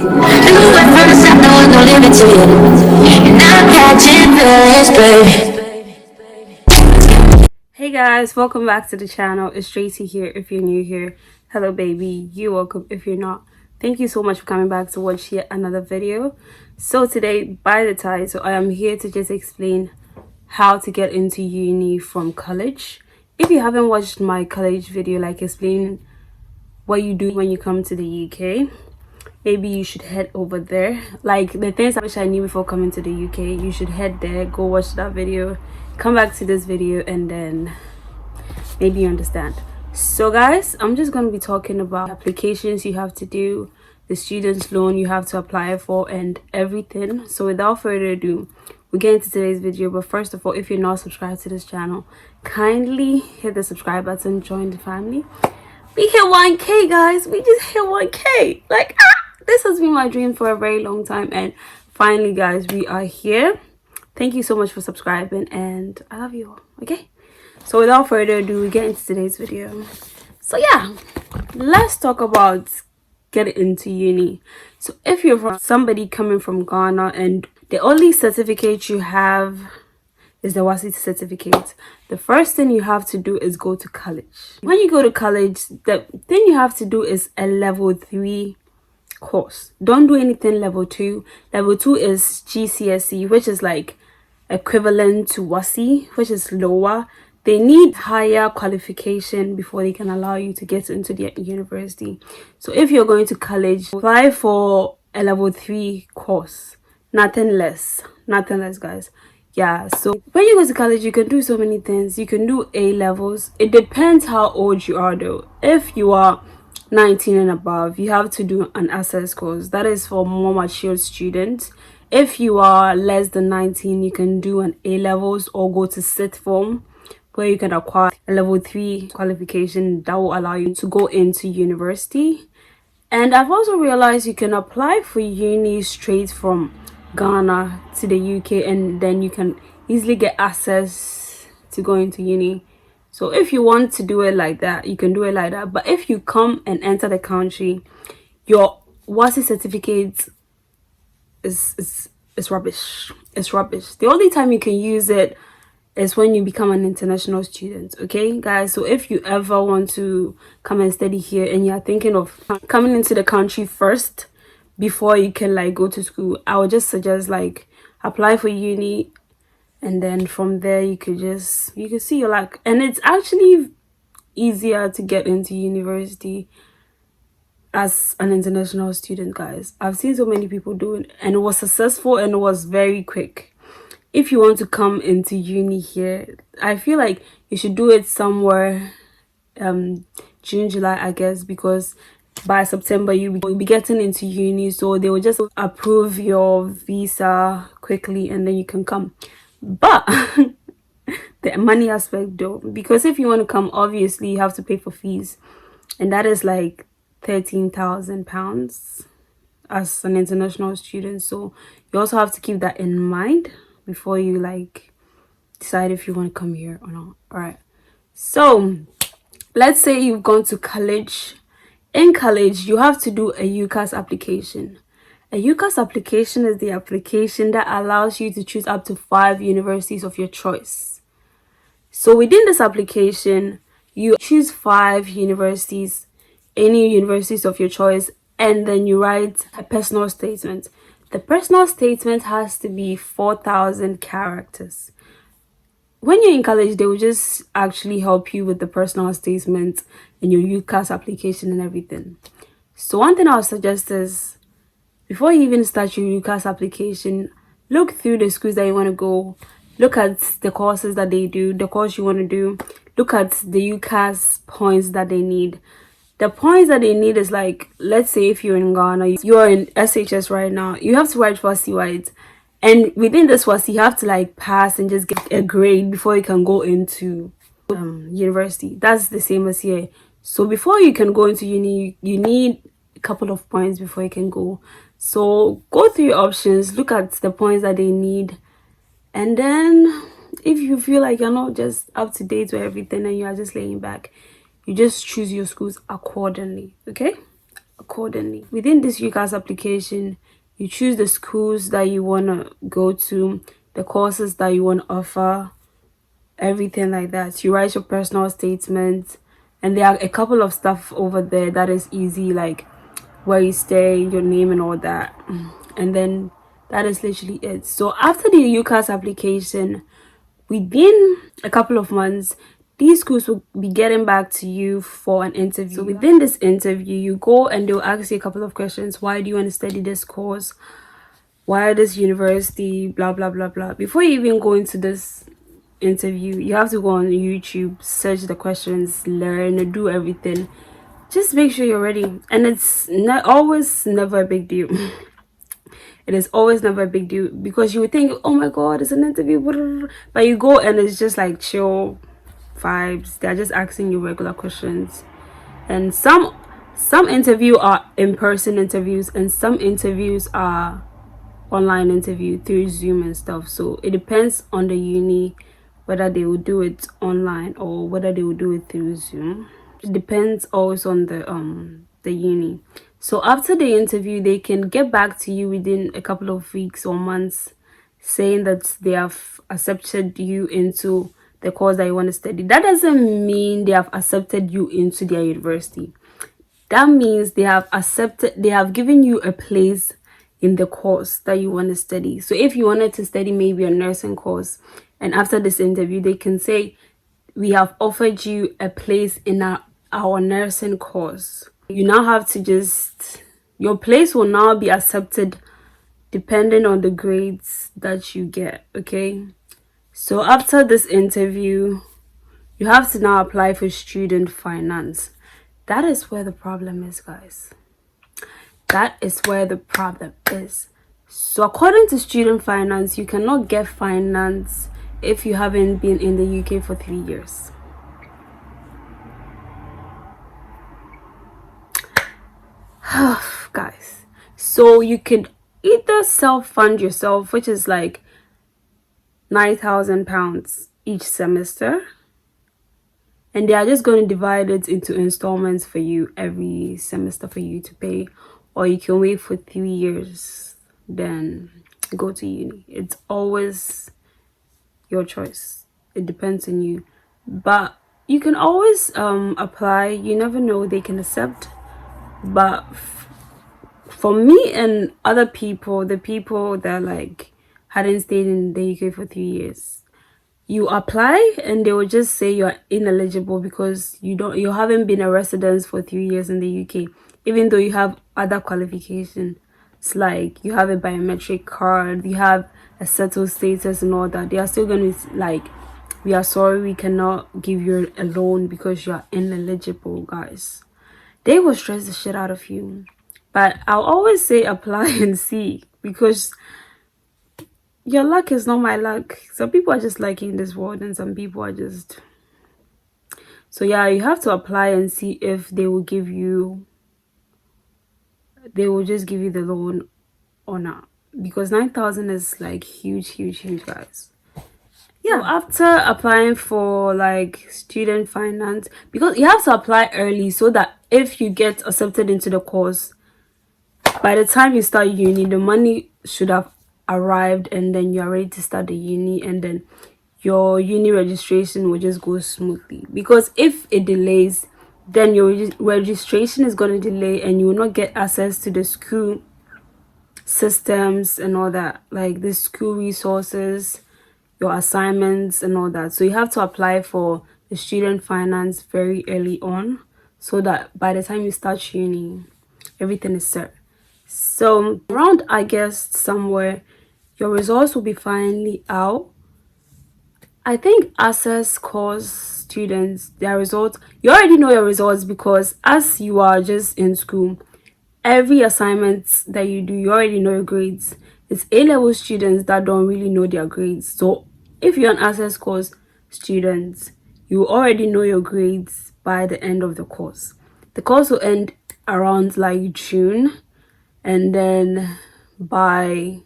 first I know no limit to you. And I'm catching feelings, babe. Hey guys, welcome back to the channel. It's Tracy here. If you're new here, hello baby, you're welcome. If you're not, thank you so much for coming back to watch yet another video. So today, by the title, I am here to just explain how to get into uni from college. If you haven't watched my college video, like explaining what you do when you come to the UK, maybe you should head over there. Like the things I wish I knew before coming to the UK, you should head there, go watch that video, come back to this video, and then maybe you understand. So guys, I'm just going to be talking about applications you have to do, the student's loan you have to apply for, and everything. So without further ado, we'll get into today's video. But first of all, if you're not subscribed to this channel, kindly hit the subscribe button, join the family. We hit 1k guys, we just hit 1k. Like this has been my dream for a very long time, and finally guys, we are here. Thank you so much for subscribing, and I love you all. Okay, so without further ado, we get into today's video. So yeah, let's talk about getting into uni. So if you're from somebody coming from Ghana and the only certificate you have is the WASI certificate, the first thing you have to do is go to college. When you go to college, the thing you have to do is a level 3 course. Don't do anything level 2. Level 2 is GCSE, which is like equivalent to WASI, which is lower. They need higher qualification before they can allow you to get into the university. So if you're going to college, apply for a level 3 course. Nothing less guys. Yeah, so when you go to college, you can do so many things. You can do A levels. It depends how old you are though. If you are 19 and above, you have to do an access course. That is for more mature students. If you are less than 19, you can do an A levels or go to sit form, where you can acquire a level 3 qualification that will allow you to go into university. And I've also realized you can apply for uni straight from Ghana to the UK, and then you can easily get access to go into uni. So if you want to do it like that, you can do it like that. But if you come and enter the country, your WASI certificate is rubbish. It's rubbish. The only time you can use it is when you become an international student. Okay guys, so if you ever want to come and study here and you're thinking of coming into the country first before you can like go to school, I would just suggest like apply for uni, and then from there you can see your luck. And it's actually easier to get into university as an international student, guys. I've seen so many people do it, and it was successful and it was very quick. If you want to come into uni here, I feel like you should do it somewhere June, July, I guess, because by September you'll be getting into uni, so they will just approve your visa quickly and then you can come. But the money aspect though, because if you want to come, obviously you have to pay for fees, and that is like £13,000 as an international student. So you also have to keep that in mind before you like decide if you want to come here or not. All right, so let's say you've gone to college. In college, you have to do a UCAS application. A UCAS application is the application that allows you to choose up to 5 universities of your choice. So within this application, you choose 5 universities, any universities of your choice, and then you write a personal statement. The personal statement has to be 4,000 characters. When you're in college, they will just actually help you with the personal statement and your UCAS application and everything. So one thing I would suggest is, before you even start your UCAS application, look through the schools that you want to go. Look at the courses that they do, the course you want to do. Look at the UCAS points that they need. The points that they need is like, let's say if you're in Ghana, you're in SHS right now, you have to write for CY. And within this was you have to like pass and just get a grade before you can go into university. That's the same as here. So before you can go into uni, you need a couple of points before you can go. So go through your options, look at the points that they need, and then if you feel like you're not just up to date with everything and you are just laying back, you just choose your schools accordingly. Okay, accordingly. Within this UCAS application, you choose the schools that you want to go to, the courses that you want to offer, everything like that. You write your personal statement, and there are a couple of stuff over there that is easy, like where you stay, your name, and all that. And then that is literally it. So after the UCAS application, within a couple of months, these schools will be getting back to you for an interview. So within this interview, you go and they'll ask you a couple of questions. Why do you want to study this course? Why this university? Blah blah blah blah. Before you even go into this interview, you have to go on YouTube, search the questions, learn, do everything. Just make sure you're ready. And it's not always never a big deal. It is always never a big deal, because you would think, oh my god, it's an interview, but you go and it's just like chill vibes. They're just asking you regular questions. And some interview are in-person interviews, and some interviews are online interview through Zoom and stuff. So it depends on the uni whether they will do it online or whether they will do it through Zoom. It depends also on the uni. So after the interview, they can get back to you within a couple of weeks or months, saying that they have accepted you into the course that you want to study. That doesn't mean they have accepted you into their university. That means they have given you a place in the course that you want to study. So if you wanted to study maybe a nursing course, and after this interview, they can say, we have offered you a place in our nursing course. You now have to your place will now be accepted depending on the grades that you get, okay? So after this interview, you have to now apply for student finance. That is where the problem is, guys. That is where the problem is. So according to student finance, you cannot get finance if you haven't been in the UK for 3 years. Guys, so you could either self-fund yourself, which is like £9,000 each semester, and they are just going to divide it into installments for you every semester for you to pay, or you can wait for 3 years, then go to uni. It's always your choice. It depends on you, but you can always apply. You never know, they can accept. But for me and other people, the people that like hadn't stayed in the UK for 3 years, you apply and they will just say you're ineligible because you haven't been a resident for 3 years in the UK, even though you have other qualifications. It's like you have a biometric card, you have a settled status and all that. They are still going to like, we are sorry, we cannot give you a loan because you are ineligible, guys. They will stress the shit out of you. But I'll always say apply and see, because your luck is not my luck. Some people are just lucky in this world, and some people are just... So yeah, you have to apply and see if they will just give you the loan or not, because 9,000 is like huge, guys. Yeah, so after applying for like student finance, because you have to apply early so that if you get accepted into the course, by the time you start uni, the money should have arrived, and then you're ready to start the uni, and then your uni registration will just go smoothly. Because if it delays, then your registration is going to delay, and you will not get access to the school systems and all that, like the school resources, your assignments and all that. So you have to apply for the student finance very early on, so that by the time you start uni, everything is set. So around August somewhere, your results will be finally out. I think access course students, their results, you already know your results, because as you are just in school, every assignment that you do, you already know your grades. It's A-level students that don't really know their grades. So if you're an access course student, you already know your grades by the end of the course. The course will end around like June, and then by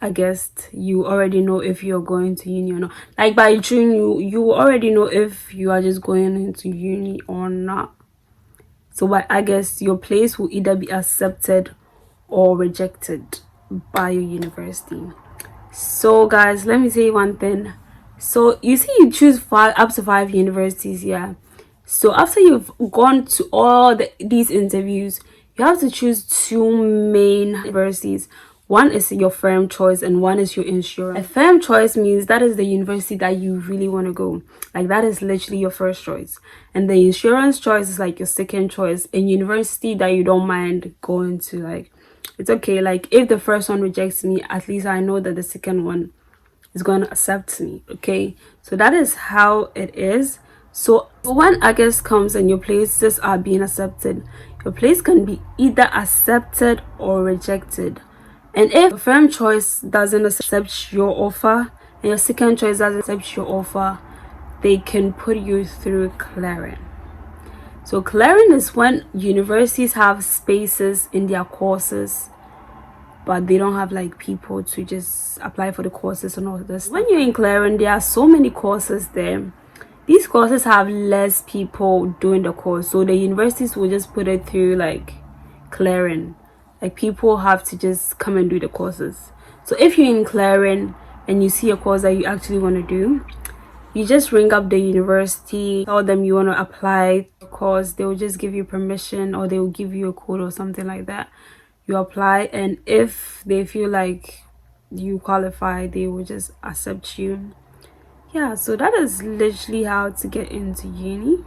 August you already know if you're going to uni or not. Like by June, you already know if you are just going into uni or not. So by August, your place will either be accepted or rejected by your university. So guys, let me say one thing. So you see, you choose up to 5 universities, yeah. So after you've gone to all these interviews, you have to choose 2 main universities. One is your firm choice and one is your insurance. A firm choice means that is the university that you really want to go. Like that is literally your first choice. And the insurance choice is like your second choice. A university that you don't mind going to, like it's okay. Like if the first one rejects me, at least I know that the second one is going to accept me. Okay, so that is how it is. So when August comes and your places are being accepted, your place can be either accepted or rejected. And if your firm choice doesn't accept your offer and your second choice doesn't accept your offer, they can put you through clearing. So clearing is when universities have spaces in their courses, but they don't have like people to just apply for the courses and all this. When you're in clearing, there are so many courses there. These courses have less people doing the course, so the universities will just put it through like clearing. Like people have to just come and do the courses. So if you're in clearing and you see a course that you actually want to do, you just ring up the university, tell them you want to apply the course. They will just give you permission, or they will give you a code or something like that. You apply, and if they feel like you qualify, they will just accept you. Yeah, so that is literally how to get into uni.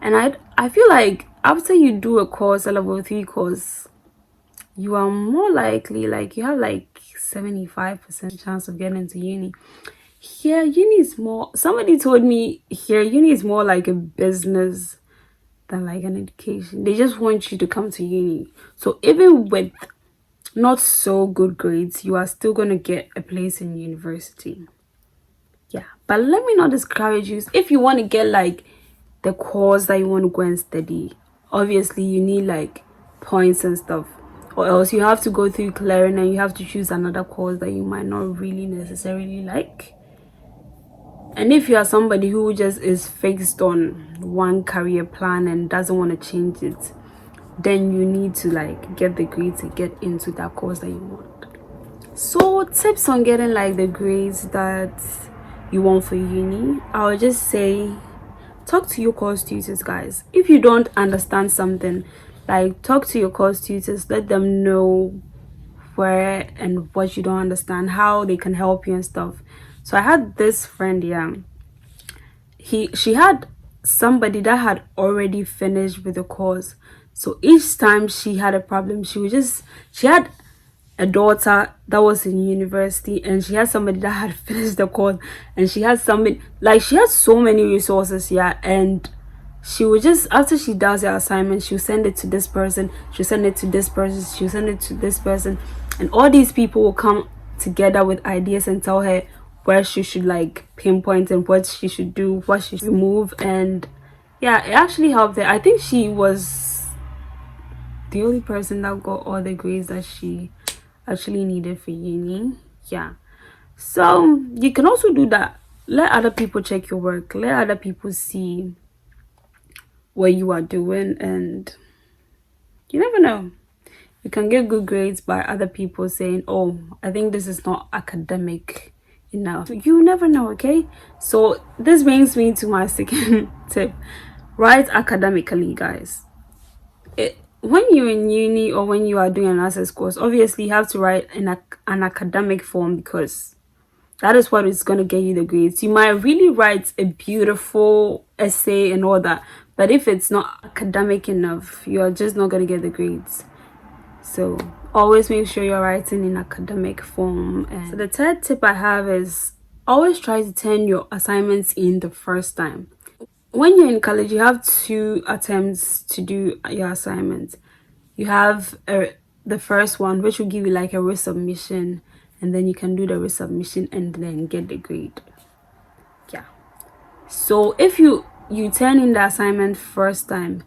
And I feel like after you do a course, a level 3 course, you are more likely, like you have like 75% chance of getting into uni. Here uni is more, somebody told me here uni is more like a business than like an education. They just want you to come to uni. So even with not so good grades, you are still going to get a place in university. Yeah, but let me not discourage you. If you want to get like the course that you want to go and study, obviously you need like points and stuff, or else you have to go through clearing and you have to choose another course that you might not really necessarily like. And if you are somebody who just is fixed on one career plan and doesn't want to change it, then you need to like get the grades to get into that course that you want. So tips on getting like the grades that you want for uni, I would just say talk to your course tutors, guys. If you don't understand something, like talk to your course tutors, let them know where and what you don't understand, how they can help you and stuff. So I had this friend, yeah, she had somebody that had already finished with the course. So each time she had a problem, she had a daughter that was in university, and she had somebody that had finished the course, and she had somebody, like she had so many resources, yeah. And she would just, after she does her assignment, she'll send it to this person, she'll send it to this person, she'll send it to this person, and all these people will come together with ideas and tell her where she should like pinpoint and what she should do, what she should remove. And yeah, it actually helped her. I think she was the only person that got all the grades that she actually needed for uni. Yeah, so you can also do that. Let other people check your work, let other people see what you are doing, and you never know, you can get good grades by other people saying, oh, I think this is not academic enough. You never know. Okay, so this brings me to my second tip. Write academically, guys. When you're in uni or when you are doing an access course, obviously you have to write in an academic form, because that is what is going to get you the grades. You might really write a beautiful essay and all that, but if it's not academic enough, you're just not going to get the grades. So always make sure you're writing in academic form. And so the third tip I have is always try to turn your assignments in the first time. When you're in college, you have 2 attempts to do your assignment. You have the first one, which will give you like a resubmission, and then you can do the resubmission and then get the grade. Yeah, so if you turn in the assignment first time,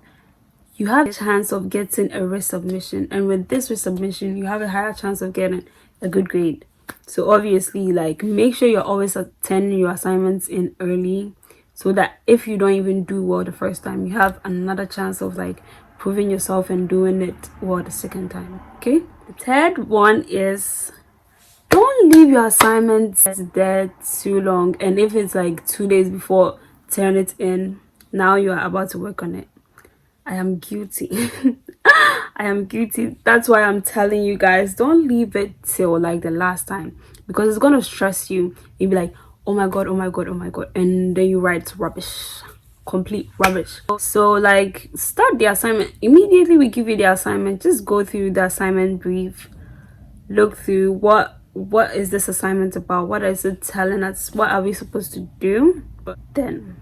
you have a chance of getting a resubmission, and with this resubmission you have a higher chance of getting a good grade. So obviously, like, make sure you're always turning your assignments in early, so that if you don't even do well the first time, you have another chance of like proving yourself and doing it the second time. Okay, the third one is don't leave your assignments there too long, and if it's like 2 days before, turn it in. Now you are about to work on it. I am guilty. I am guilty. That's why I'm telling you guys, don't leave it till like the last time, because it's gonna stress you. You'll be like, oh my god, oh my god, oh my god, and then you write rubbish, complete rubbish. So like, start the assignment immediately. We give you the assignment, just go through the assignment brief, look through what is this assignment about, what is it telling us, what are we supposed to do. But then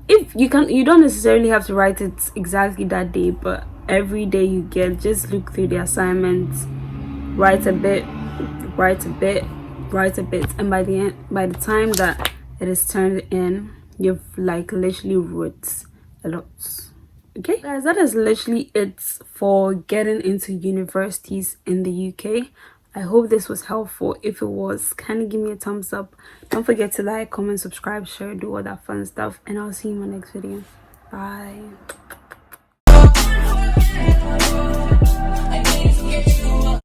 if you don't necessarily have to write it exactly that day, but every day you get, just look through the assignments, write a bit, write a bit, write a bit, and by the time that it is turned in, you've like literally wrote a lot. Okay guys, that is literally it for getting into universities in the UK. I hope this was helpful. If it was, kindly give me a thumbs up. Don't forget to like, comment, subscribe, share, do all that fun stuff, and I'll see you in my next video. Bye.